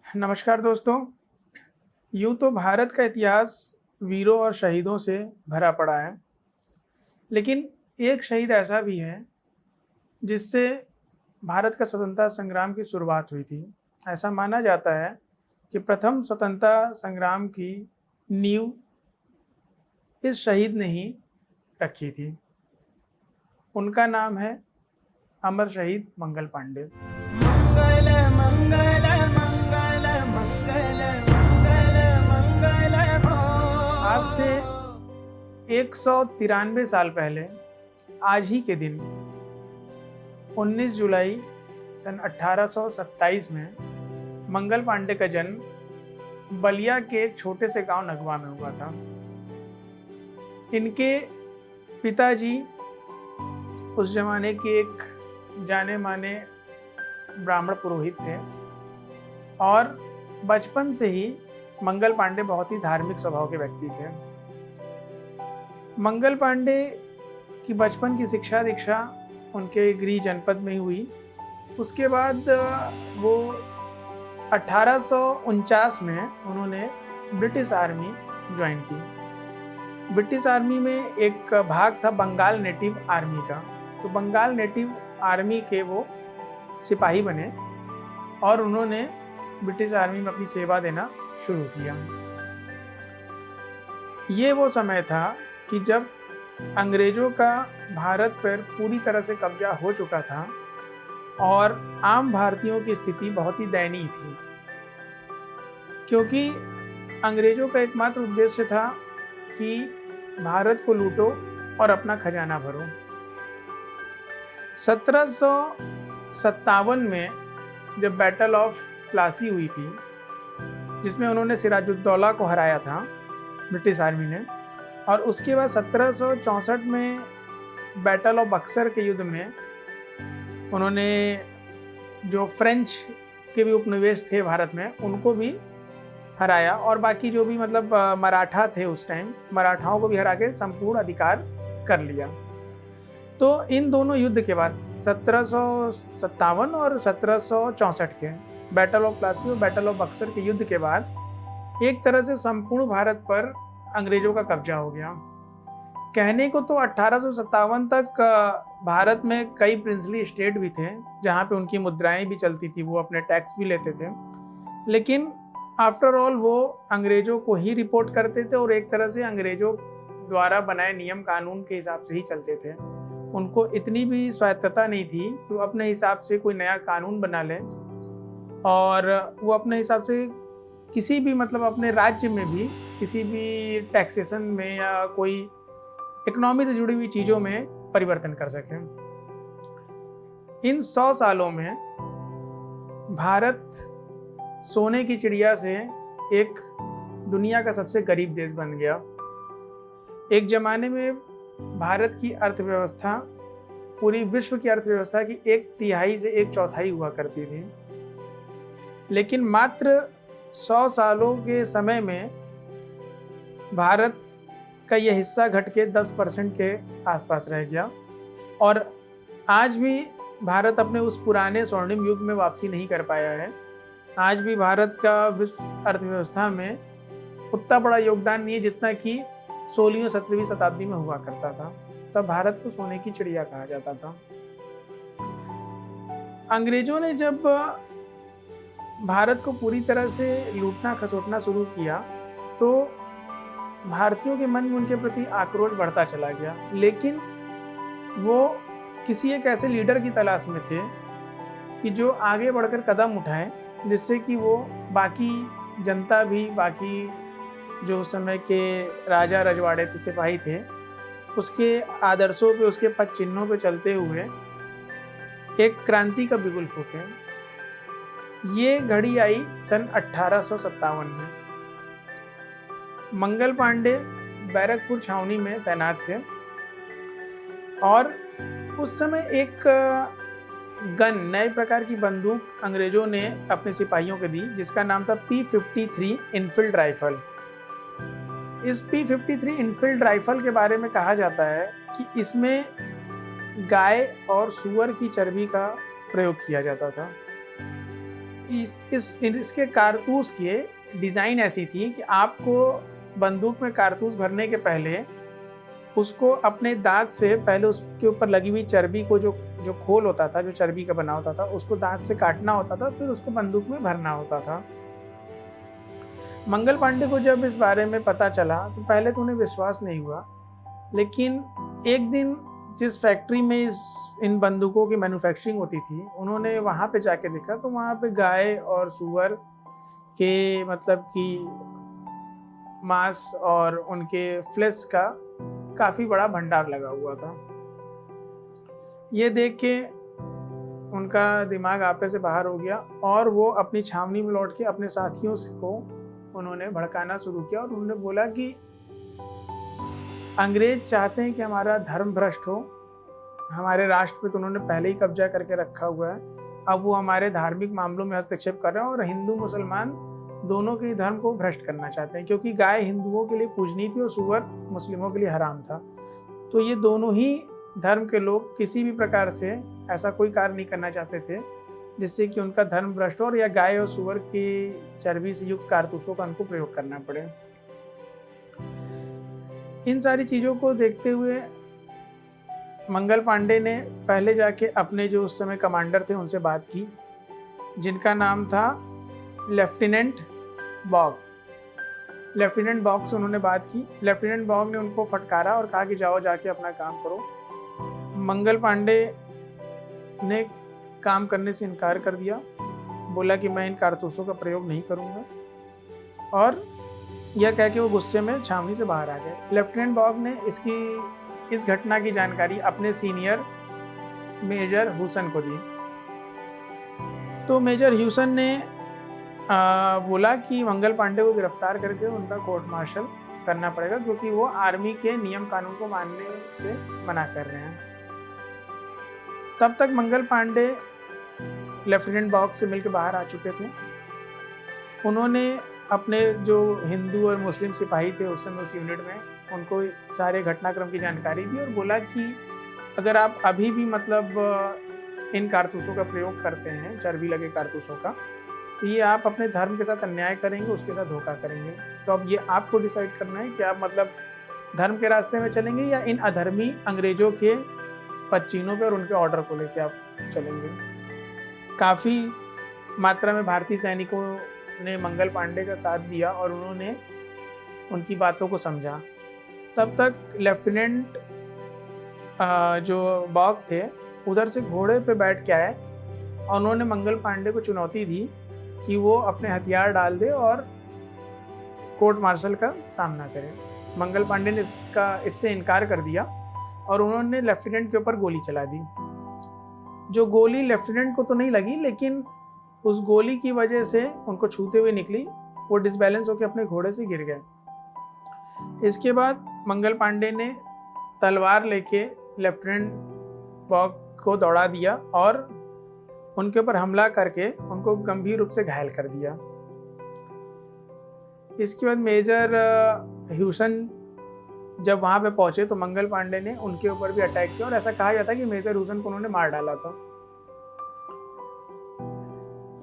नमस्कार दोस्तों। यूँ तो भारत का इतिहास वीरों और शहीदों से भरा पड़ा है, लेकिन एक शहीद ऐसा भी है जिससे भारत का स्वतंत्रता संग्राम की शुरुआत हुई थी। ऐसा माना जाता है कि प्रथम स्वतंत्रता संग्राम की नींव इस शहीद ने ही रखी थी। उनका नाम है अमर शहीद मंगल पांडे। मंगल मंगल मंगल मंगल मंगल मंगल हो। आज से 193 साल पहले आज ही के दिन 19 जुलाई सन 1827 में मंगल पांडे का जन्म बलिया के एक छोटे से गांव नगवा में हुआ था। इनके पिताजी उस जमाने के एक जाने माने ब्राह्मण पुरोहित थे और बचपन से ही मंगल पांडे बहुत ही धार्मिक स्वभाव के व्यक्ति थे। मंगल पांडे की बचपन की शिक्षा दीक्षा उनके गृह जनपद में ही हुई। उसके बाद वो 1849 में उन्होंने ब्रिटिश आर्मी ज्वाइन की। ब्रिटिश आर्मी में एक भाग था बंगाल नेटिव आर्मी का, तो बंगाल नेटिव आर्मी के वो सिपाही बने और उन्होंने ब्रिटिश आर्मी में अपनी सेवा देना शुरू किया। ये वो समय था कि जब अंग्रेज़ों का भारत पर पूरी तरह से कब्जा हो चुका था और आम भारतीयों की स्थिति बहुत ही दयनीय थी, क्योंकि अंग्रेज़ों का एकमात्र उद्देश्य था कि भारत को लूटो और अपना खजाना भरो। 1757 में जब बैटल ऑफ प्लासी हुई थी, जिसमें उन्होंने सिराजुद्दौला को हराया था ब्रिटिश आर्मी ने, और उसके बाद 1764 में बैटल ऑफ बक्सर के युद्ध में उन्होंने जो फ्रेंच के भी उपनिवेश थे भारत में उनको भी हराया और बाकी जो भी मराठा थे उस टाइम, मराठाओं को भी हरा के संपूर्ण अधिकार कर लिया। तो इन दोनों युद्ध के बाद 1757 और 1764 के बैटल ऑफ प्लासी और बैटल ऑफ बक्सर के युद्ध के बाद एक तरह से संपूर्ण भारत पर अंग्रेजों का कब्जा हो गया। कहने को तो 1857 तक भारत में कई प्रिंसली स्टेट भी थे जहाँ पे उनकी मुद्राएं भी चलती थी, वो अपने टैक्स भी लेते थे, लेकिन आफ्टर ऑल वो अंग्रेजों को ही रिपोर्ट करते थे और एक तरह से अंग्रेजों द्वारा बनाए नियम कानून के हिसाब से ही चलते थे। उनको इतनी भी स्वायत्तता नहीं थी कि वो अपने हिसाब से कोई नया कानून बना लें और वो अपने हिसाब से किसी भी अपने राज्य में भी किसी भी टैक्सेशन में या कोई इकोनॉमी से जुड़ी हुई चीज़ों में परिवर्तन कर सकें। इन 100 सालों में भारत सोने की चिड़िया से एक दुनिया का सबसे गरीब देश बन गया। एक ज़माने में भारत की अर्थव्यवस्था पूरी विश्व की अर्थव्यवस्था की 1/3 से 1/4 हुआ करती थी, लेकिन मात्र 100 सालों के समय में भारत का यह हिस्सा घट के 10% के आसपास रह गया और आज भी भारत अपने उस पुराने स्वर्णिम युग में वापसी नहीं कर पाया है। आज भी भारत का विश्व अर्थव्यवस्था में उतना बड़ा योगदान नहीं है जितना कि 16वीं और 17वीं शताब्दी में हुआ करता था। तब भारत को सोने की चिड़िया कहा जाता था। अंग्रेजों ने जब भारत को पूरी तरह से लूटना खसोटना शुरू किया तो भारतीयों के मन में उनके प्रति आक्रोश बढ़ता चला गया, लेकिन वो किसी एक ऐसे लीडर की तलाश में थे कि जो आगे बढ़कर कदम उठाए, जिससे कि वो बाकी जनता भी, बाकी जो उस समय के राजा रजवाड़े थे, सिपाही थे, उसके आदर्शों पे, उसके पद चिन्हों पे चलते हुए एक क्रांति का बिगुल फूके। ये घड़ी आई सन 1857 में। मंगल पांडे बैरकपुर छावनी में तैनात थे और उस समय एक गन, नए प्रकार की बंदूक अंग्रेजों ने अपने सिपाहियों को दी, जिसका नाम था P53 इनफील्ड राइफल। इस P53 इनफील्ड राइफल के बारे में कहा जाता है कि इसमें गाय और सूअर की चर्बी का प्रयोग किया जाता था। इसके कारतूस के डिज़ाइन ऐसी थी कि आपको बंदूक में कारतूस भरने के पहले उसको अपने दांत से पहले उसके ऊपर लगी हुई चर्बी को जो जो खोल होता था, जो चर्बी का बना होता था, उसको दांत से काटना होता था, फिर उसको बंदूक में भरना होता था। मंगल पांडे को जब इस बारे में पता चला तो पहले तो उन्हें विश्वास नहीं हुआ, लेकिन एक दिन जिस फैक्ट्री में इन बंदूकों की मैन्युफैक्चरिंग होती थी, उन्होंने वहाँ पे जाके देखा तो वहाँ पे गाय और सूअर के मतलब कि मांस और उनके फ्लेश का काफ़ी बड़ा भंडार लगा हुआ था। ये देख के उनका दिमाग आपे से बाहर हो गया और वो अपनी छावनी में लौट के अपने साथियों को उन्होंने भड़काना शुरू किया और उन्होंने बोला कि अंग्रेज चाहते हैं कि हमारा धर्म भ्रष्ट हो, हमारे राष्ट्र पे तो उन्होंने पहले ही कब्जा करके रखा हुआ है, अब वो हमारे धार्मिक मामलों में हस्तक्षेप कर रहे हैं और हिंदू मुसलमान दोनों के धर्म को भ्रष्ट करना चाहते हैं, क्योंकि गाय हिंदुओं के लिए पूजनीय थी और सूअर मुस्लिमों के लिए हराम था। तो ये दोनों ही धर्म के लोग किसी भी प्रकार से ऐसा कोई कार्य नहीं करना चाहते थे जिससे कि उनका धर्म भ्रष्ट हो और या गाय और सूअर की चर्बी से युक्त कारतूसों का उनको प्रयोग करना पड़े। इन सारी चीज़ों को देखते हुए मंगल पांडे ने पहले जाके अपने जो उस समय कमांडर थे उनसे बात की, जिनका नाम था लेफ्टिनेंट बॉग। लेफ्टिनेंट बॉग से उन्होंने बात की। लेफ्टिनेंट बॉग ने उनको फटकारा और कहा कि जाओ जाके अपना काम करो। मंगल पांडे ने काम करने से इनकार कर दिया, बोला कि मैं इन कारतूसों का प्रयोग नहीं करूंगा, और यह कह के वो गुस्से में छावनी से बाहर आ गए। लेफ्टिनेंट बॉग ने इस घटना की जानकारी अपने सीनियर मेजर ह्यूसन को दी। तो मेजर ह्यूसन ने बोला कि मंगल पांडे को गिरफ्तार करके उनका कोर्ट मार्शल करना पड़ेगा, क्योंकि वो आर्मी के नियम कानून को मानने से मना कर रहे हैं। तब तक मंगल पांडे लेफ्टिनेंट बॉग से मिलकर बाहर आ चुके थे। उन्होंने अपने जो हिंदू और मुस्लिम सिपाही थे उस समय उस यूनिट में, उनको सारे घटनाक्रम की जानकारी दी और बोला कि अगर आप अभी भी मतलब इन कारतूसों का प्रयोग करते हैं, चर्बी लगे कारतूसों का, तो ये आप अपने धर्म के साथ अन्याय करेंगे, उसके साथ धोखा करेंगे। तो अब ये आपको डिसाइड करना है कि आप मतलब धर्म के रास्ते में चलेंगे या इन अधर्मी अंग्रेजों के पदचिन्हों पे और उनके ऑर्डर को लेके आप चलेंगे। काफ़ी मात्रा में भारतीय सैनिकों ने मंगल पांडे का साथ दिया और उन्होंने उनकी बातों को समझा। तब तक लेफ्टिनेंट जो बॉग थे उधर से घोड़े पे बैठ के आए और उन्होंने मंगल पांडे को चुनौती दी कि वो अपने हथियार डाल दे और कोर्ट मार्शल का सामना करे। मंगल पांडे ने इससे इनकार कर दिया और उन्होंने लेफ्टिनेंट के ऊपर गोली चला दी। जो गोली लेफ्टिनेंट को तो नहीं लगी, लेकिन उस गोली की वजह से उनको छूते हुए निकली, वो डिसबैलेंस होकर अपने घोड़े से गिर गए। इसके बाद मंगल पांडे ने तलवार लेके लेफ्टिनेंट बॉग को दौड़ा दिया और उनके ऊपर हमला करके उनको गंभीर रूप से घायल कर दिया। इसके बाद मेजर ह्यूसन जब वहाँ पे पहुंचे तो मंगल पांडे ने उनके ऊपर भी अटैक किया और ऐसा कहा जाता है कि मेजर ह्यूसन को उन्होंने मार डाला था।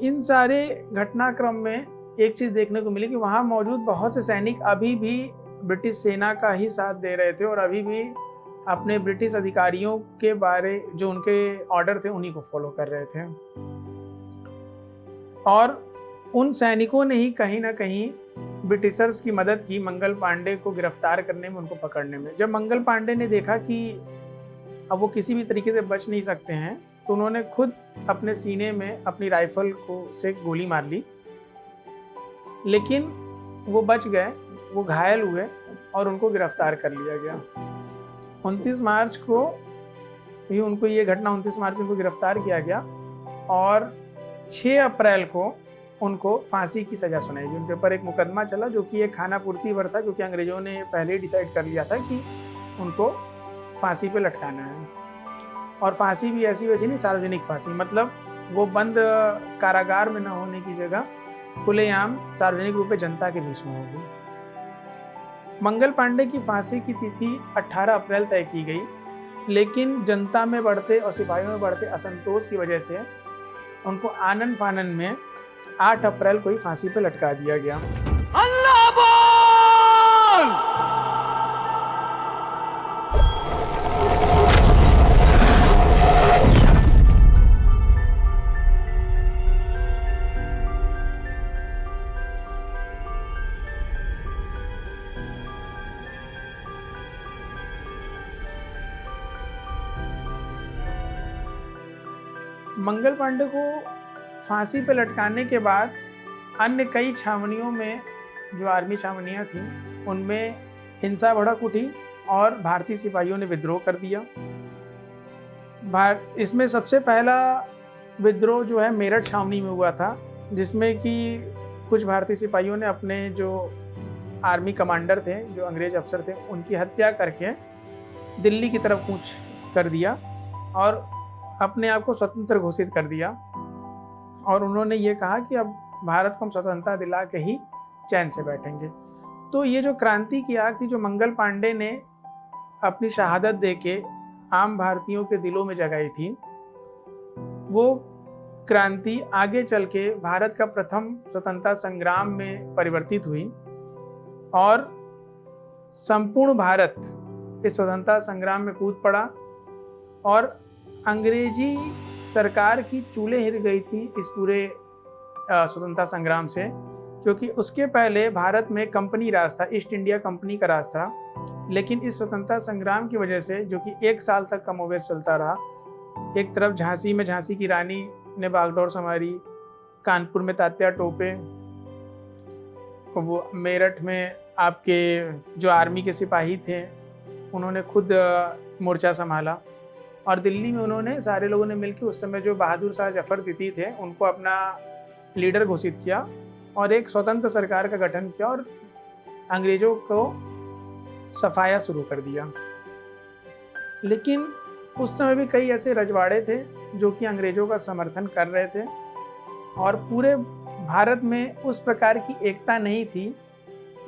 इन सारे घटनाक्रम में एक चीज़ देखने को मिली कि वहाँ मौजूद बहुत से सैनिक अभी भी ब्रिटिश सेना का ही साथ दे रहे थे और अभी भी अपने ब्रिटिश अधिकारियों के बारे जो उनके ऑर्डर थे उन्हीं को फॉलो कर रहे थे। और उन सैनिकों ने ही कहीं ना कहीं ब्रिटिशर्स की मदद की मंगल पांडे को गिरफ्तार करने में, उनको पकड़ने में। जब मंगल पांडे ने देखा कि अब वो किसी भी तरीके से बच नहीं सकते हैं तो उन्होंने खुद अपने सीने में अपनी राइफल से गोली मार ली, लेकिन वो बच गए, वो घायल हुए और उनको गिरफ्तार कर लिया गया। 29 मार्च को ही उनको ये घटना 29 मार्च को उनको गिरफ्तार किया गया और 6 अप्रैल को उनको फांसी की सज़ा सुनाई गई। उनके ऊपर एक मुकदमा चला जो कि एक खानापूर्ति पर था, क्योंकि अंग्रेज़ों ने पहले ही डिसाइड कर लिया था कि उनको फांसी पे लटकाना है। और फांसी भी ऐसी वैसी नहीं, सार्वजनिक फांसी, मतलब वो बंद कारागार में न होने की जगह खुलेआम सार्वजनिक रूप से जनता के बीच में होगी। मंगल पांडे की फांसी की तिथि 18 अप्रैल तय की गई, लेकिन जनता में बढ़ते और सिपाहियों में बढ़ते असंतोष की वजह से उनको आनन फानन में 8 अप्रैल को ही फांसी पर लटका दिया गया। अल्लाह बोल। मंगल पांडे को फांसी पर लटकाने के बाद अन्य कई छावनियों में, जो आर्मी छावनियां थीं, उनमें हिंसा भड़क उठी और भारतीय सिपाहियों ने विद्रोह कर दिया। इसमें सबसे पहला विद्रोह जो है मेरठ छावनी में हुआ था, जिसमें कि कुछ भारतीय सिपाहियों ने अपने जो आर्मी कमांडर थे, जो अंग्रेज अफसर थे, उनकी हत्या करके दिल्ली की तरफ कूच कर दिया और अपने आप को स्वतंत्र घोषित कर दिया। और उन्होंने ये कहा कि अब भारत को हम स्वतंत्रता दिला के ही चैन से बैठेंगे। तो ये जो क्रांति की आग थी, जो मंगल पांडे ने अपनी शहादत देके आम भारतीयों के दिलों में जगाई थी, वो क्रांति आगे चल के भारत का प्रथम स्वतंत्रता संग्राम में परिवर्तित हुई और संपूर्ण भारत इस स्वतंत्रता संग्राम में कूद पड़ा और अंग्रेजी सरकार की चूल्हे हिल गई थी इस पूरे स्वतंत्रता संग्राम से, क्योंकि उसके पहले भारत में कंपनी राज था, ईस्ट इंडिया कंपनी का राज था। लेकिन इस स्वतंत्रता संग्राम की वजह से, जो कि 1 साल तक कमोबेश चलता रहा, एक तरफ झांसी में झांसी की रानी ने बागडोर संभाली, कानपुर में तात्या टोपे, वो मेरठ में आपके जो आर्मी के सिपाही थे उन्होंने खुद मोर्चा संभाला और दिल्ली में उन्होंने सारे लोगों ने मिलकर उस समय जो बहादुर शाह जफर दीदी थे उनको अपना लीडर घोषित किया और एक स्वतंत्र सरकार का गठन किया और अंग्रेजों को सफाया शुरू कर दिया। लेकिन उस समय भी कई ऐसे रजवाड़े थे जो कि अंग्रेजों का समर्थन कर रहे थे और पूरे भारत में उस प्रकार की एकता नहीं थी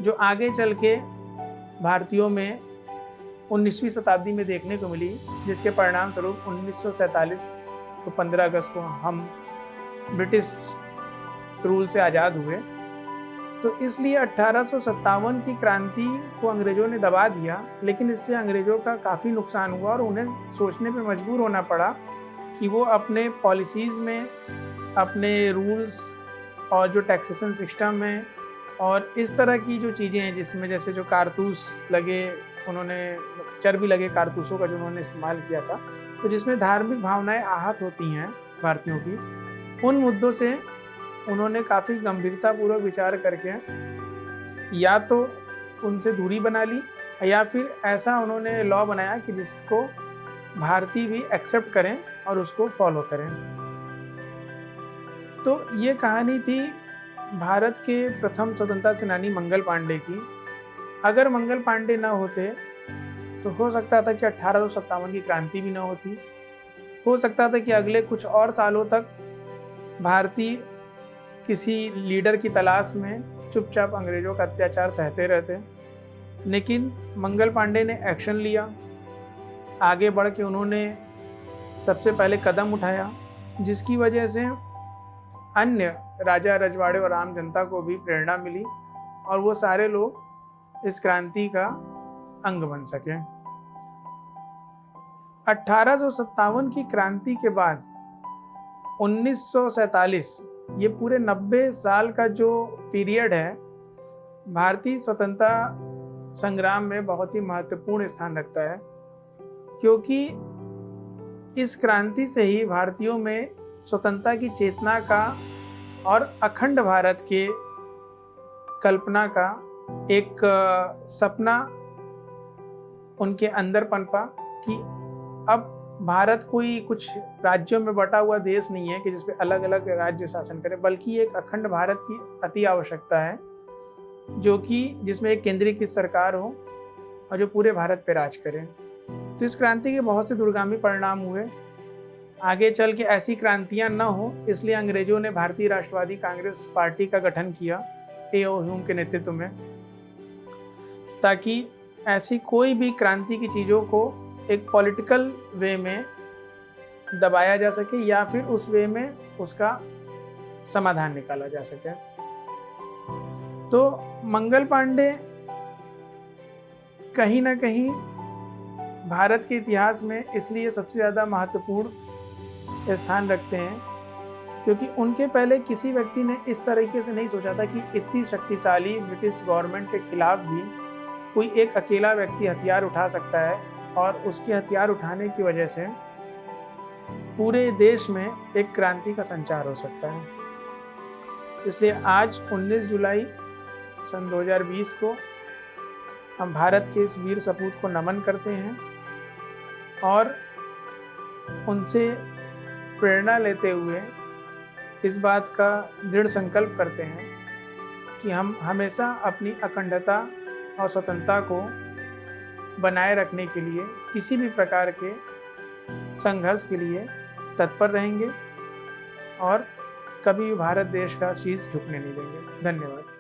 जो आगे चल के भारतीयों में 19वीं शताब्दी में देखने को मिली, जिसके परिणाम स्वरूप 1947 को 15 अगस्त को हम ब्रिटिश रूल से आज़ाद हुए। तो इसलिए 1857 की क्रांति को अंग्रेज़ों ने दबा दिया, लेकिन इससे अंग्रेज़ों का काफ़ी नुकसान हुआ और उन्हें सोचने पे मजबूर होना पड़ा कि वो अपने पॉलिसीज़ में, अपने रूल्स और जो टैक्सेशन सिस्टम है और इस तरह की जो चीज़ें हैं जिसमें जैसे जो कारतूस लगे, उन्होंने चर्बी लगे कारतूसों का जो उन्होंने इस्तेमाल किया था, तो जिसमें धार्मिक भावनाएं आहत होती हैं भारतीयों की, उन मुद्दों से उन्होंने काफ़ी गंभीरतापूर्वक विचार करके या तो उनसे दूरी बना ली या फिर ऐसा उन्होंने लॉ बनाया कि जिसको भारतीय भी एक्सेप्ट करें और उसको फॉलो करें। तो ये कहानी थी भारत के प्रथम स्वतंत्रता सेनानी मंगल पांडे की। अगर मंगल पांडे ना होते तो हो सकता था कि 1857 की क्रांति भी ना होती, हो सकता था कि अगले कुछ और सालों तक भारतीय किसी लीडर की तलाश में चुपचाप अंग्रेजों का अत्याचार सहते रहते। लेकिन मंगल पांडे ने एक्शन लिया, आगे बढ़ के उन्होंने सबसे पहले कदम उठाया, जिसकी वजह से अन्य राजा रजवाड़े और आम जनता को भी प्रेरणा मिली और वो सारे लोग इस क्रांति का अंग बन सके। 1857 की क्रांति के बाद 1947, ये पूरे 90 साल का जो पीरियड है, भारतीय स्वतंत्रता संग्राम में बहुत ही महत्वपूर्ण स्थान रखता है, क्योंकि इस क्रांति से ही भारतीयों में स्वतंत्रता की चेतना का और अखंड भारत के कल्पना का एक सपना उनके अंदर पनपा कि अब भारत कोई कुछ राज्यों में बटा हुआ देश नहीं है कि जिसपे अलग अलग राज्य शासन करे, बल्कि एक अखंड भारत की अति आवश्यकता है, जो कि जिसमें एक केंद्रीकृत सरकार हो और जो पूरे भारत पे राज करे। तो इस क्रांति के बहुत से दूरगामी परिणाम हुए। आगे चल के ऐसी क्रांतियां न हो, इसलिए अंग्रेजों ने भारतीय राष्ट्रवादी कांग्रेस पार्टी का गठन किया A.O. ह्यूम के नेतृत्व में, ताकि ऐसी कोई भी क्रांति की चीज़ों को एक पॉलिटिकल वे में दबाया जा सके या फिर उस वे में उसका समाधान निकाला जा सके। तो मंगल पांडे कहीं ना कहीं भारत के इतिहास में इसलिए सबसे ज़्यादा महत्वपूर्ण स्थान रखते हैं क्योंकि उनके पहले किसी व्यक्ति ने इस तरीके से नहीं सोचा था कि इतनी शक्तिशाली ब्रिटिश गवर्नमेंट के खिलाफ भी कोई एक अकेला व्यक्ति हथियार उठा सकता है और उसके हथियार उठाने की वजह से पूरे देश में एक क्रांति का संचार हो सकता है। इसलिए आज 19 जुलाई सन 2020 को हम भारत के इस वीर सपूत को नमन करते हैं और उनसे प्रेरणा लेते हुए इस बात का दृढ़ संकल्प करते हैं कि हम हमेशा अपनी अखंडता और स्वतंत्रता को बनाए रखने के लिए किसी भी प्रकार के संघर्ष के लिए तत्पर रहेंगे और कभी भी भारत देश का शीश झुकने नहीं देंगे। धन्यवाद।